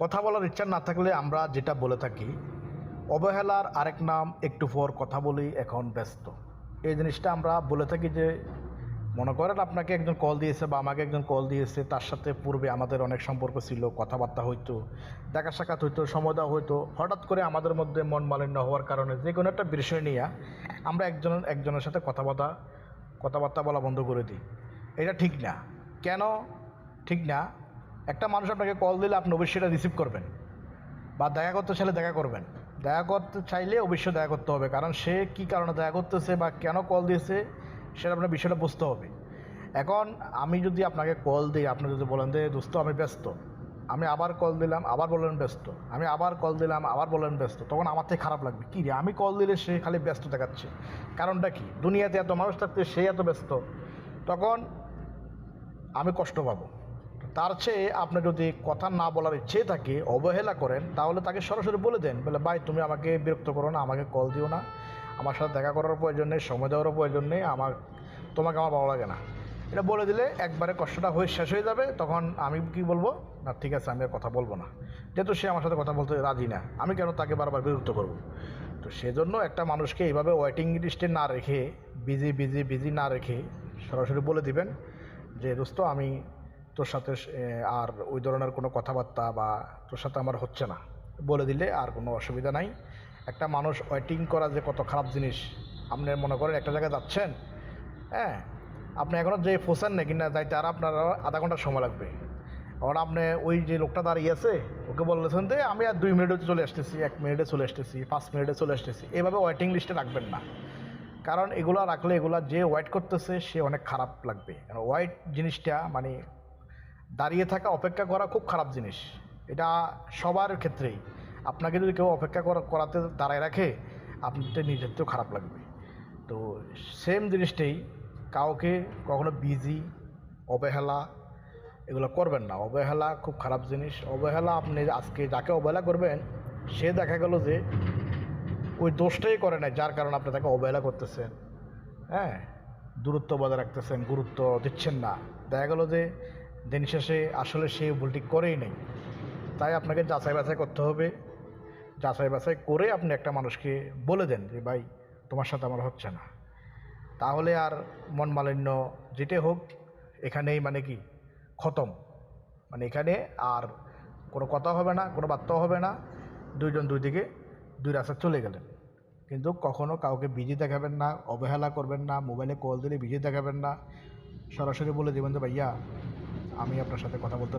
কথা বলার ইচ্ছা না থাকলে আমরা যেটা বলে থাকি, অবহেলার আরেক নাম একটু পর কথা বলি, এখন ব্যস্ত। এই জিনিসটা আমরা বলে থাকি যে, মনে করেন আপনাকে একজন কল দিয়েছে বা আমাকে একজন কল দিয়েছে, তার সাথে পূর্বে আমাদের অনেক সম্পর্ক ছিল, কথাবার্তা হইতো, দেখা সাক্ষাৎ হইতো, সময় দেওয়া হইতো। হঠাৎ করে আমাদের মধ্যে মন মালিন্য হওয়ার কারণে যে কোনো একটা বিষয় নিয়ে আমরা একজনের সাথে কথাবার্তা বলা বন্ধ করে দিই। এটা ঠিক না। কেন ঠিক না? একটা মানুষ আপনাকে কল দিলে আপনি অবশ্যই এটা রিসিভ করবেন, বা দেখা করতে চাইলে দেখা করবেন। দেখা করতে চাইলে অবশ্যই দেখা করতে হবে, কারণ সে কী কারণে দেখা করতেছে বা কেন কল দিয়েছে সেটা আপনার বিষয়টা বুঝতে হবে। এখন আমি যদি আপনাকে কল দিই, আপনি যদি বলেন যে দোস্ত আমি ব্যস্ত, আমি আবার কল দিলাম, আবার বললেন ব্যস্ত, আমি আবার কল দিলাম, আবার বললেন ব্যস্ত, তখন আমার থেকে খারাপ লাগবে। কী রে, আমি কল দিলে সে খালি ব্যস্ত দেখাচ্ছে, কারণটা কি? দুনিয়াতে এত মানুষ থাকতে সে এত ব্যস্ত, তখন আমি কষ্ট পাবো। তার চেয়ে আপনি যদি কথা না বলার ইচ্ছে থাকে, অবহেলা করেন, তাহলে তাকে সরাসরি বলে দেন, বলে ভাই তুমি আমাকে বিরক্ত করো না, আমাকে কল দিও না, আমার সাথে দেখা করার প্রয়োজন নেই, সময় দেওয়ারও প্রয়োজন নেই, তোমাকে আমার ভালো লাগে না। এটা বলে দিলে একবারে কষ্টটা শেষ হয়ে যাবে। তখন আমি কি বলবো, না ঠিক আছে আমি আর কথা বলবো না, যেহেতু সে আমার সাথে কথা বলতে রাজি না, আমি কেন তাকে বারবার বিরক্ত করবো? তো সেজন্য একটা মানুষকে এইভাবে ওয়েটিং লিস্টে না রেখে, বিজি না রেখে সরাসরি বলে দিবেন যে দোস্ত আমি তোর সাথে আর ওই ধরনের কোনো কথাবার্তা বা তোর সাথে আমার হচ্ছে না, বলে দিলে আর কোনো অসুবিধা নাই। একটা মানুষ ওয়েটিং করা যে কত খারাপ জিনিস। আপনি মনে করেন একটা জায়গায় যাচ্ছেন, হ্যাঁ, আপনি এখনও যে পৌঁছান না কিনা যাইতে আর আপনার আধা ঘন্টা সময় লাগবে। কারণ আপনি ওই যে লোকটা দাঁড়িয়ে আছে ওকে বললেছেন যে আমি আর 2 মিনিটে চলে আসতেছি, 1 মিনিটে চলে আসতেছি, 5 মিনিটে চলে আসতেছি। এভাবে ওয়েটিং লিস্টে রাখবেন না, কারণ এগুলো রাখলে এগুলা যে ওয়েট করতেছে সে অনেক খারাপ লাগবে। ওয়েট জিনিসটা মানে দাঁড়িয়ে থাকা, অপেক্ষা করা খুব খারাপ জিনিস। এটা সবার ক্ষেত্রেই। আপনাকে যদি কেউ অপেক্ষা করাতে দাঁড়ায় রাখে, আপনার নিজের খারাপ লাগবে। তো সেম জিনিসটাই, কাউকে কখনো বিজি, অবহেলা এগুলো করবেন না। অবহেলা খুব খারাপ জিনিস। অবহেলা আপনি আজকে যাকে অবহেলা করবেন, সে দেখা গেল যে ওই দোষটাই করে না, যার কারণে আপনি তাকে অবহেলা করতেছেন, হ্যাঁ, দূরত্ব বজায় রাখতেছেন, গুরুত্ব দিচ্ছেন না। দেখা গেল যে দিন শেষে আসলে সে ভুলটি করেই নেই। তাই আপনাকে যাচাই বাছাই করতে হবে। যাচাই বাছাই করে আপনি একটা মানুষকে বলে দেন যে ভাই তোমার সাথে আমার হচ্ছে না, তাহলে আর মন মালিন্য যেটা হোক এখানেই মানে কি খতম। মানে এখানে আর কোনো কথা হবে না, কোনো বার্তাও হবে না, দুইজন দুই দিকে দুই রাস্তা চলে গেলেন। কিন্তু কখনও কাউকে বিজি দেখাবেন না, অবহেলা করবেন না, মোবাইলে কল দিলে বিজি দেখাবেন না। সরাসরি বলে দেবেন যে ভাইয়া আমি আপনার সাথে কথা বলতে